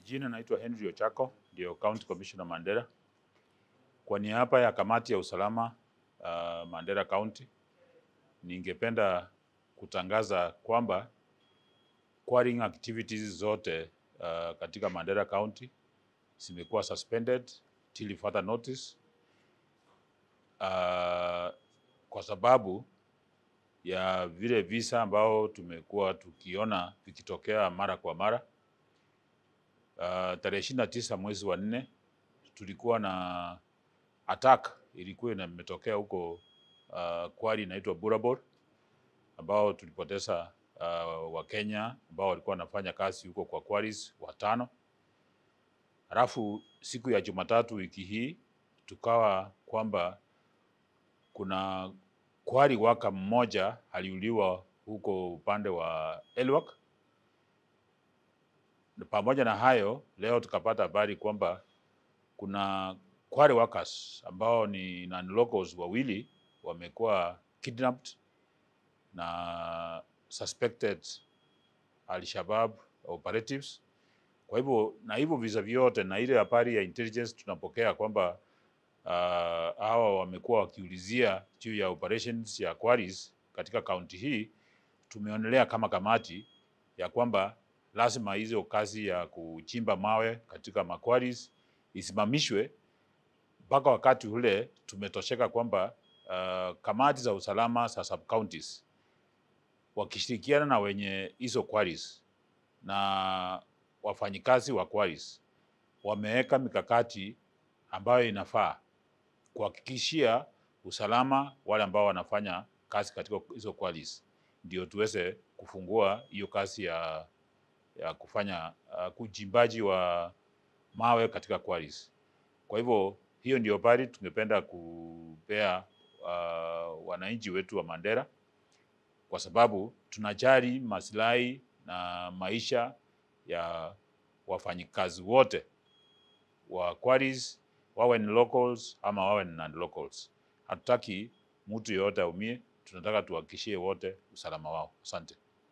Jina naitwa Henry Ochako, ndio County Commissioner Mandera. Kwa niaba ya kamati ya usalama Mandera County, ningependa kutangaza kwamba quarrying activities zote katika Mandera County zimekuwa suspended till further notice, kwa sababu ya vile visa ambao tumekuwa tukiona vikitokea mara kwa mara. Tarehe 29 mwezi wa 4 tulikuwa na attack ilikuwa imetokea huko quarry inaitwa Burabor, ambao tulipoteza Wakenya ambao walikuwa wanafanya kazi huko kwa quarries 5. Halafu siku ya Jumatatu wiki hii tukawa kwamba kuna quarry worker mmoja aliuliwa huko upande wa Elwak. Pamoja na hayo, leo tukapata habari kwamba kuna quarry workers ambao ni non-locals wawili wamekuwa kidnapped na suspected Al-Shabaab operatives. Kwa hivyo na hivyo visa vyote na ile habari ya intelligence tunapokea kwamba hawa wamekuwa wakiulizia juu ya operations ya quarries katika kaunti hii, tumeonelea kama kamati ya kwamba lazima hizo kazi ya kuchimba mawe katika quarries isimamishwe mpaka wakati ule tumetosheka kwamba kamati za usalama za sub counties wakishirikiana na wenye hizo quarries na wafanyikazi wa quarries wameweka mikakati ambayo inafaa kuhakikishia usalama wale ambao wanafanya kazi katika hizo quarries, ndio tuweze kufungua hiyo kazi ya kufanya kujimbaji wa mawe katika quarries. Kwa hivyo hiyo ndio habari tungependa kupea wananchi wetu wa Mandera, kwa sababu tunajali maslahi na maisha ya wafanyikazi wote wa quarries, wawe ni locals ama wawe ni non-locals. Hatutaki mtu yote aumie, tunataka tuhakikishie wote usalama wao. Asante.